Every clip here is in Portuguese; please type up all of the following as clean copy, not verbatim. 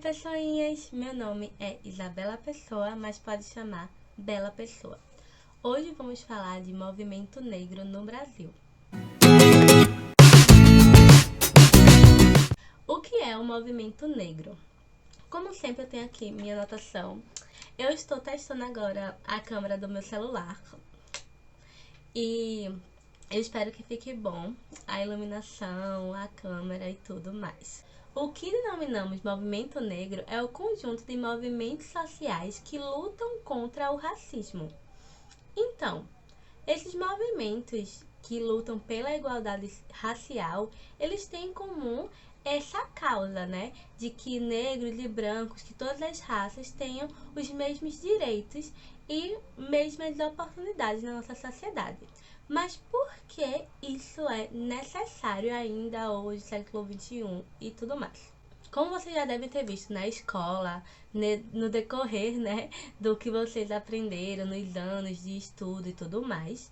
pessoinhas! Meu nome é Isabela Pessoa, mas pode chamar Bela Pessoa. Hoje vamos falar de movimento negro no Brasil. O que é o movimento negro? Como sempre, eu tenho aqui minha anotação. Eu estou testando agora a câmera do meu celular e eu espero que fique bom a iluminação, a câmera e tudo mais. O que denominamos movimento negro é o conjunto de movimentos sociais que lutam contra o racismo. Então, esses movimentos que lutam pela igualdade racial, eles têm em comum essa causa, de que negros e brancos, que todas as raças tenham os mesmos direitos e mesmas oportunidades na nossa sociedade. Mas por que isso é necessário ainda hoje, século XXI e tudo mais? Como vocês já devem ter visto na escola, no decorrer, do que vocês aprenderam nos anos de estudo e tudo mais,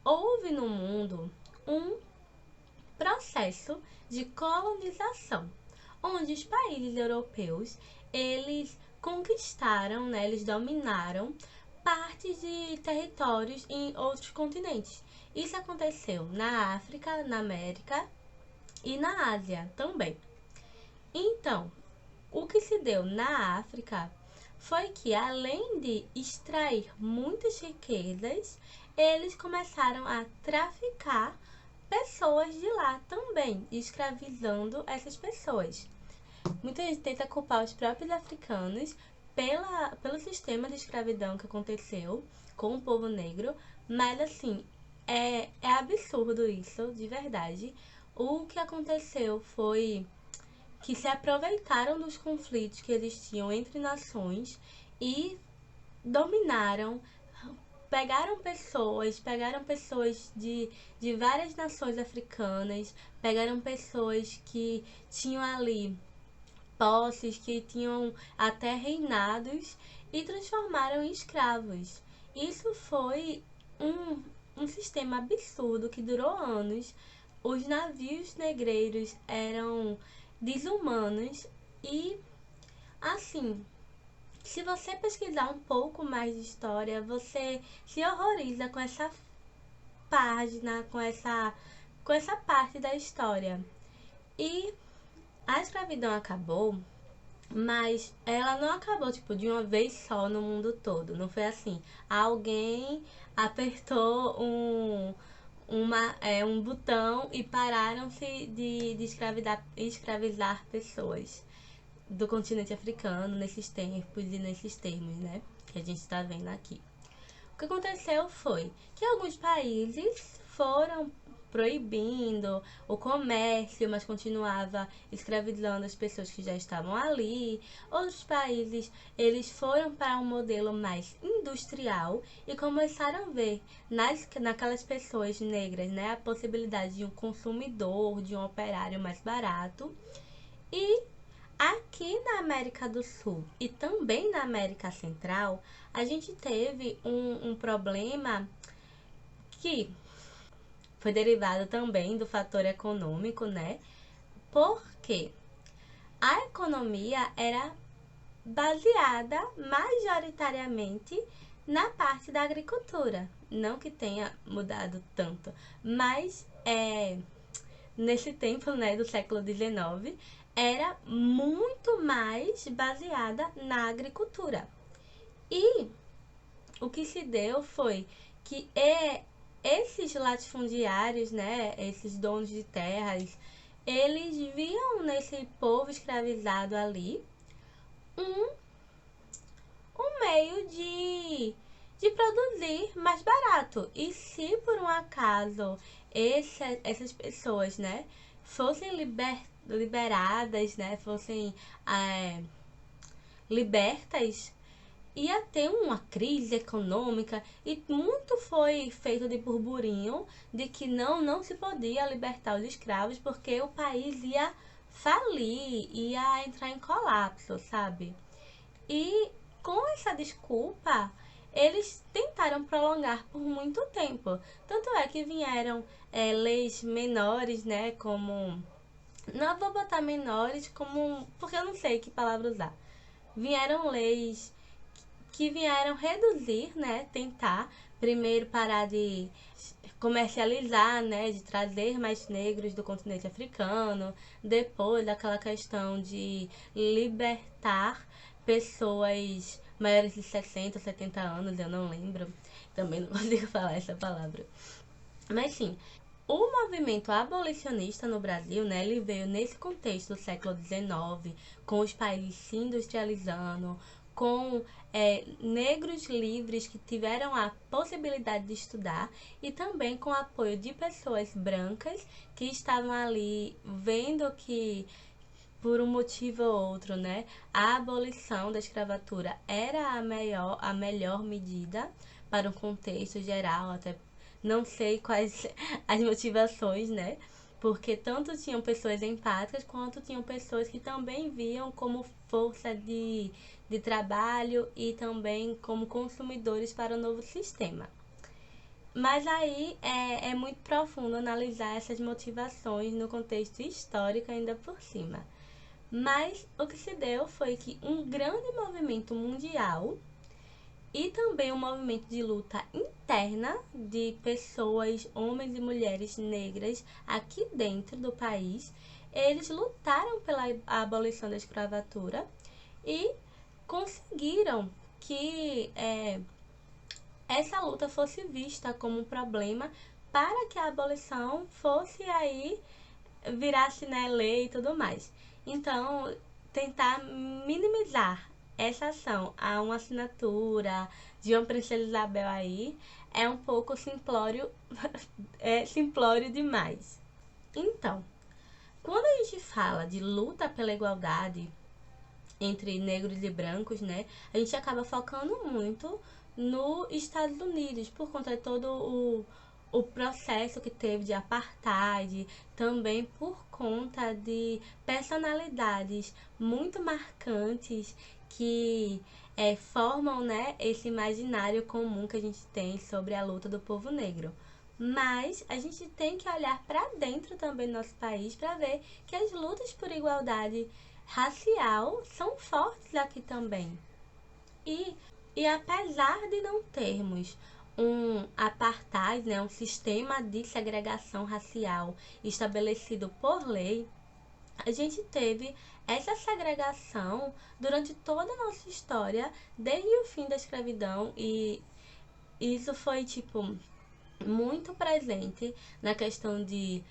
houve no mundo um processo de colonização, onde os países europeus, eles conquistaram, eles dominaram partes de territórios em outros continentes. Isso aconteceu na África, na América e na Ásia também. Então, o que se deu na África foi que, além de extrair muitas riquezas, eles começaram a traficar pessoas de lá também, escravizando essas pessoas. Muita gente tenta culpar os próprios africanos pelo sistema de escravidão que aconteceu com o povo negro, mas assim, é absurdo isso, de verdade. O que aconteceu foi que se aproveitaram dos conflitos que existiam entre nações e dominaram, pegaram pessoas de várias nações africanas, pegaram pessoas que tinham ali posses, que tinham até reinados e transformaram em escravos. Isso foi um sistema absurdo que durou anos. Os navios negreiros eram desumanos e, assim, se você pesquisar um pouco mais de história, você se horroriza com essa página, com essa parte da história. E a escravidão acabou, mas ela não acabou, de uma vez só no mundo todo. Não foi assim. Alguém apertou um botão e pararam-se de escravizar pessoas do continente africano nesses tempos e nesses termos, que a gente está vendo aqui. O que aconteceu foi que alguns países foram proibindo o comércio, mas continuava escravizando as pessoas que já estavam ali. Outros países, eles foram para um modelo mais industrial e começaram a ver naquelas pessoas negras, a possibilidade de um consumidor, de um operário mais barato. E aqui na América do Sul e também na América Central, a gente teve um problema que foi derivado também do fator econômico, porque a economia era baseada majoritariamente na parte da agricultura. Não que tenha mudado tanto, mas nesse tempo, do século XIX, era muito mais baseada na agricultura. E o que se deu foi que esses latifundiários, esses donos de terras, eles viam nesse povo escravizado ali um meio de produzir mais barato. E se por um acaso essas pessoas, fossem liberadas, fossem libertas, ia ter uma crise econômica e muito foi feito de burburinho de que não se podia libertar os escravos porque o país ia falir, ia entrar em colapso, sabe? E com essa desculpa, eles tentaram prolongar por muito tempo. Tanto é que vieram leis menores, como Não vou botar menores como, porque eu não sei que palavra usar. Vieram leis que vieram reduzir, né, tentar primeiro parar de comercializar, né, de trazer mais negros do continente africano, depois daquela questão de libertar pessoas maiores de 60, 70 anos, eu não lembro, também não consigo falar essa palavra. Mas sim, o movimento abolicionista no Brasil, né, ele veio nesse contexto do século XIX, com os países se industrializando, com negros livres que tiveram a possibilidade de estudar e também com o apoio de pessoas brancas que estavam ali vendo que por um motivo ou outro, né, a abolição da escravatura era a melhor medida para um contexto geral, até não sei quais as motivações, né? Porque tanto tinham pessoas empáticas quanto tinham pessoas que também viam como força de trabalho e também como consumidores para o novo sistema. Mas aí é muito profundo analisar essas motivações no contexto histórico ainda por cima. Mas o que se deu foi que um grande movimento mundial e também um movimento de luta interna de pessoas, homens e mulheres negras aqui dentro do país, eles lutaram pela abolição da escravatura e conseguiram que essa luta fosse vista como um problema para que a abolição fosse aí virasse, né, lei e tudo mais. Então, tentar minimizar essa ação a uma assinatura de uma princesa Isabel aí é um pouco simplório, é simplório demais. Então, quando a gente fala de luta pela igualdade entre negros e brancos, né, a gente acaba focando muito nos Estados Unidos por conta de todo o processo que teve de apartheid, também por conta de personalidades muito marcantes que formam, né, esse imaginário comum que a gente tem sobre a luta do povo negro. Mas a gente tem que olhar para dentro também do nosso país para ver que as lutas por igualdade racial são fortes aqui também. E, e apesar de não termos um apartheid, né, um sistema de segregação racial estabelecido por lei, a gente teve essa segregação durante toda a nossa história, desde o fim da escravidão, e isso foi tipo muito presente na questão de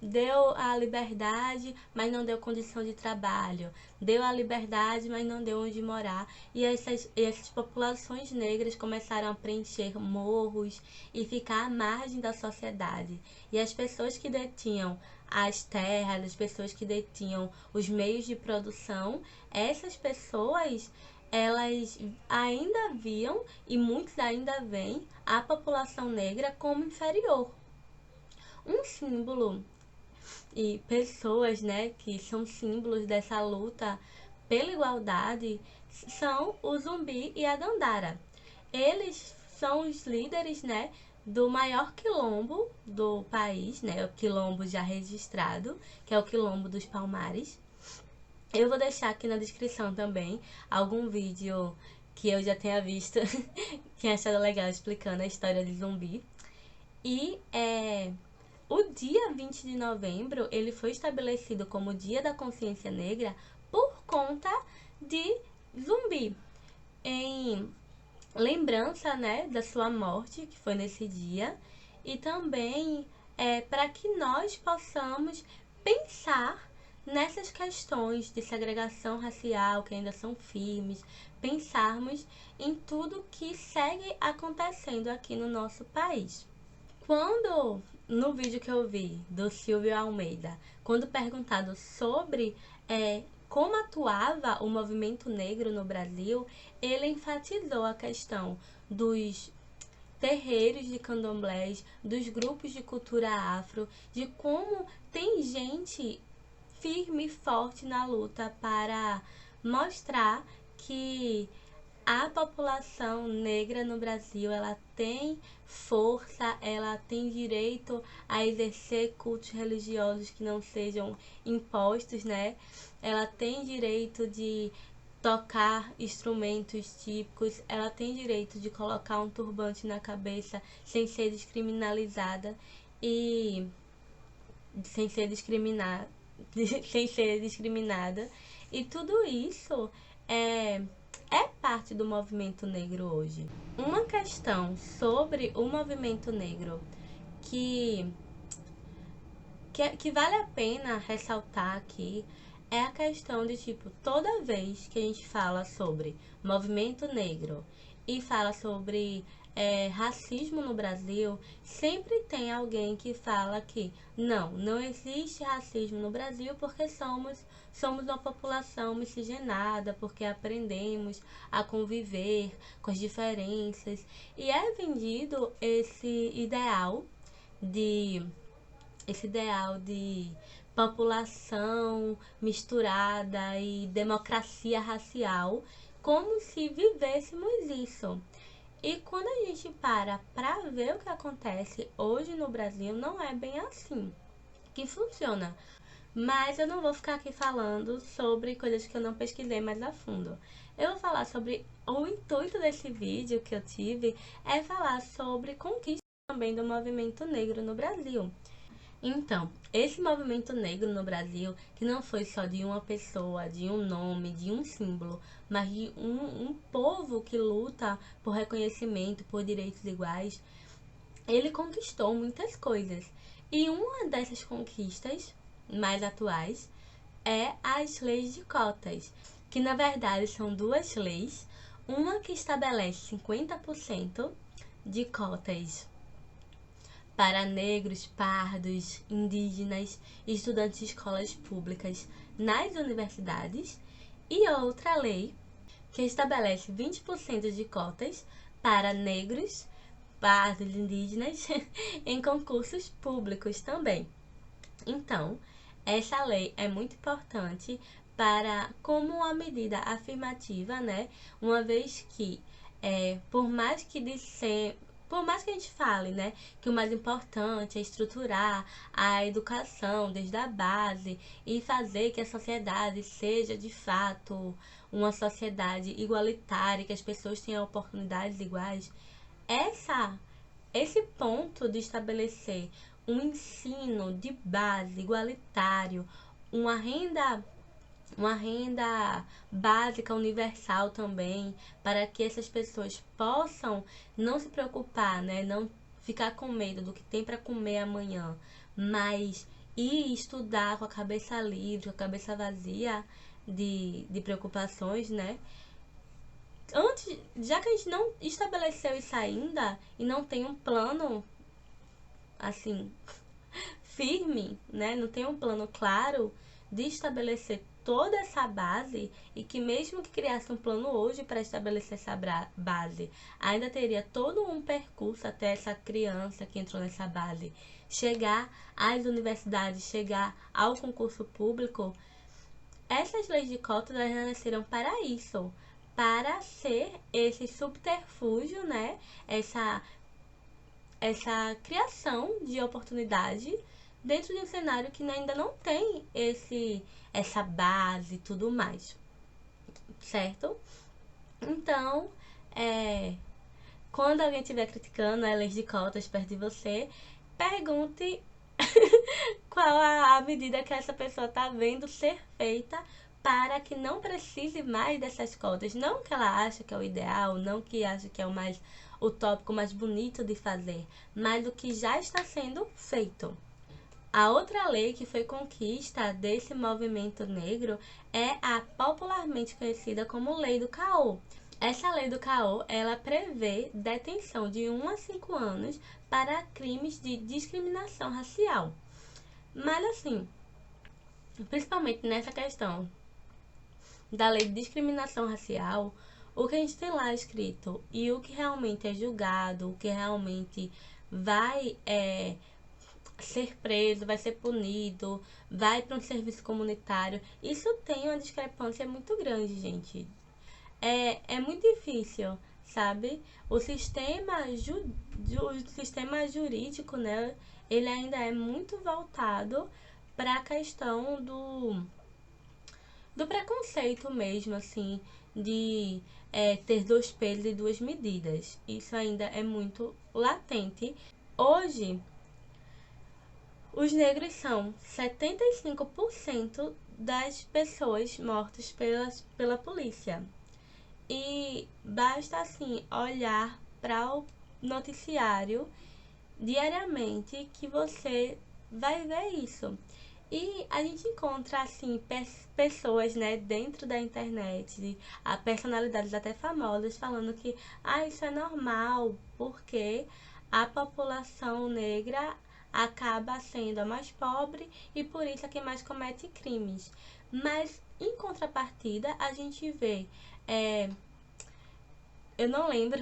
deu a liberdade, mas não deu condição de trabalho, deu a liberdade, mas não deu onde morar, e essas populações negras começaram a preencher morros e ficar à margem da sociedade, e as pessoas que detinham as terras, as pessoas que detinham os meios de produção, essas pessoas elas ainda viam, e muitos ainda veem, a população negra como inferior. Um símbolo e pessoas, né, que são símbolos dessa luta pela igualdade são o Zumbi e a Dandara. Eles são os líderes, né, do maior quilombo do país, né, o quilombo já registrado, que é o quilombo dos Palmares. Eu vou deixar aqui na descrição também algum vídeo que eu já tenha visto, que tenha achado legal explicando a história de Zumbi. E o dia 20 de novembro, ele foi estabelecido como Dia da Consciência Negra por conta de Zumbi, em lembrança, né, da sua morte, que foi nesse dia, e também para que nós possamos pensar nessas questões de segregação racial que ainda são firmes, pensarmos em tudo que segue acontecendo aqui no nosso país. Quando, no vídeo que eu vi do Silvio Almeida, quando perguntado sobre como atuava o movimento negro no Brasil, ele enfatizou a questão dos terreiros de candomblés, dos grupos de cultura afro, de como tem gente firme e forte na luta para mostrar que a população negra no Brasil, ela tem força, ela tem direito a exercer cultos religiosos que não sejam impostos, né? Ela tem direito de tocar instrumentos típicos, ela tem direito de colocar um turbante na cabeça sem ser descriminalizada e sem ser discriminada, sem ser discriminada. E tudo isso é parte do movimento negro hoje. Uma questão sobre o movimento negro que vale a pena ressaltar aqui é a questão de, tipo, toda vez que a gente fala sobre movimento negro e fala sobre racismo no Brasil, sempre tem alguém que fala que não existe racismo no Brasil porque somos uma população miscigenada, porque aprendemos a conviver com as diferenças. E é vendido de esse ideal de população misturada e democracia racial, como se vivêssemos isso. E quando a gente para ver o que acontece hoje no Brasil, não é bem assim que funciona. Mas eu não vou ficar aqui falando sobre coisas que eu não pesquisei mais a fundo. Eu vou falar sobre o intuito desse vídeo que eu tive é falar sobre conquistas também do movimento negro no Brasil. Então, esse movimento negro no Brasil, que não foi só de uma pessoa, de um nome, de um símbolo, mas de um povo que luta por reconhecimento, por direitos iguais, ele conquistou muitas coisas. E uma dessas conquistas mais atuais é as leis de cotas, que na verdade são duas leis, uma que estabelece 50% de cotas para negros, pardos, indígenas e estudantes de escolas públicas nas universidades, e outra lei que estabelece 20% de cotas para negros, pardos, indígenas em concursos públicos também. Então, essa lei é muito importante como uma medida afirmativa, né? Uma vez que, por mais que a gente fale, né, que o mais importante é estruturar a educação desde a base e fazer que a sociedade seja de fato uma sociedade igualitária, que as pessoas tenham oportunidades iguais, esse ponto de estabelecer um ensino de base igualitário, uma renda básica universal também, para que essas pessoas possam não se preocupar, né? Não ficar com medo do que tem para comer amanhã, mas ir estudar com a cabeça livre, com a cabeça vazia de preocupações, né? Antes, já que a gente não estabeleceu isso ainda e não tem um plano assim firme, né? Não tem um plano claro de estabelecer toda essa base, e que mesmo que criasse um plano hoje para estabelecer essa base, ainda teria todo um percurso até essa criança que entrou nessa base chegar às universidades, chegar ao concurso público. Essas leis de cotas, elas nasceram para isso, para ser esse subterfúgio, né? Essa criação de oportunidade dentro de um cenário que ainda não tem essa base e tudo mais, certo? Então, quando alguém estiver criticando a lei de cotas perto de você, pergunte qual a medida que essa pessoa está vendo ser feita para que não precise mais dessas cotas. Não que ela acha que é o ideal, não que acha que é o mais utópico, mais bonito de fazer, mas o que já está sendo feito. A outra lei que foi conquista desse movimento negro é a popularmente conhecida como Lei do Caô. Essa Lei do Caô, ela prevê detenção de 1 a 5 anos para crimes de discriminação racial. Mas assim, principalmente nessa questão da lei de discriminação racial, o que a gente tem lá escrito e o que realmente é julgado, o que realmente vai ser preso, vai ser punido, vai para um serviço comunitário, isso tem uma discrepância muito grande, gente. é muito difícil, sabe? O sistema jurídico, né, ele ainda é muito voltado para a questão do preconceito mesmo, assim, de ter dois pesos e duas medidas. Isso ainda é muito latente. Hoje, os negros são 75% das pessoas mortas pela polícia. E basta, assim, olhar para o noticiário diariamente que você vai ver isso. E a gente encontra, assim, pessoas, né, dentro da internet, a personalidades até famosas, falando que, isso é normal, porque a população negra acaba sendo a mais pobre e por isso é quem mais comete crimes. Mas, em contrapartida, a gente vê, é, eu não lembro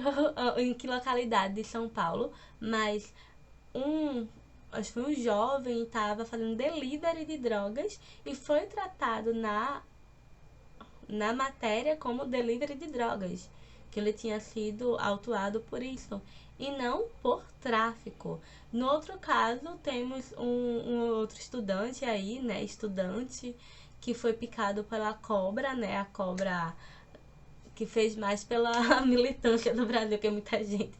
em que localidade de São Paulo, mas um, acho que foi um jovem estava fazendo delivery de drogas e foi tratado na matéria como delivery de drogas, que ele tinha sido autuado por isso e não por tráfico. No outro caso, temos um outro estudante aí, né, estudante que foi picado pela cobra, né, a cobra que fez mais pela militância do Brasil, que é muita gente.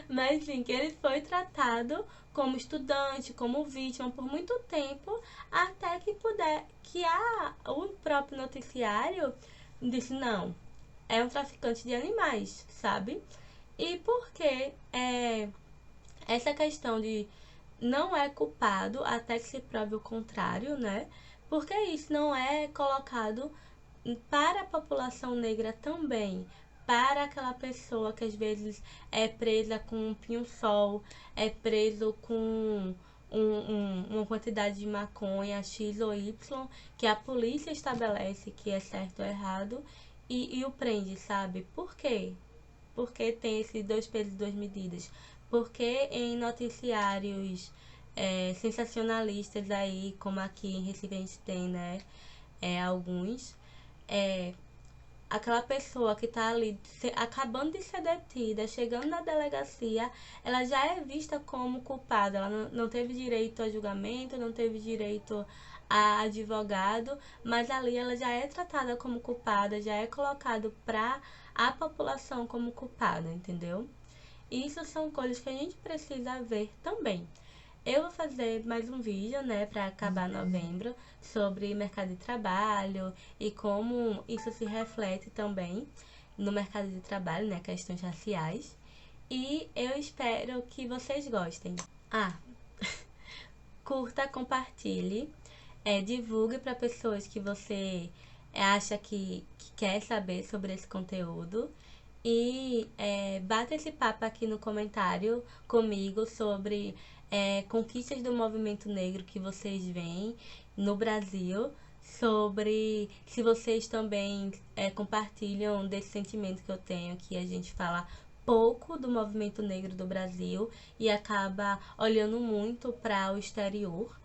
Mas sim, que ele foi tratado como estudante, como vítima por muito tempo, até que o próprio noticiário disse não, é um traficante de animais, sabe? E porque essa questão de não é culpado até que se prove o contrário, né? Porque isso não é colocado para a população negra também, para aquela pessoa que às vezes é presa com um pinho-sol, é preso com uma quantidade de maconha X ou Y, que a polícia estabelece que é certo ou errado, e o prende, sabe? Por quê? Porque tem esses dois pesos e duas medidas. Porque em noticiários sensacionalistas aí, como aqui em Recife a gente tem, né? Alguns. É, aquela pessoa que está ali acabando de ser detida, chegando na delegacia, ela já é vista como culpada. Ela não teve direito a julgamento, não teve direito a advogado, mas ali ela já é tratada como culpada, já é colocado para a população como culpada, entendeu? Isso são coisas que a gente precisa ver também. Eu vou fazer mais um vídeo, né, para acabar novembro, sobre mercado de trabalho e como isso se reflete também no mercado de trabalho, né, questões raciais. E eu espero que vocês gostem. Curta, compartilhe, divulgue para pessoas que você acha que quer saber sobre esse conteúdo. E bata esse papo aqui no comentário comigo sobre conquistas do movimento negro que vocês veem no Brasil, sobre se vocês também compartilham desse sentimento que eu tenho, que a gente fala pouco do movimento negro do Brasil e acaba olhando muito para o exterior.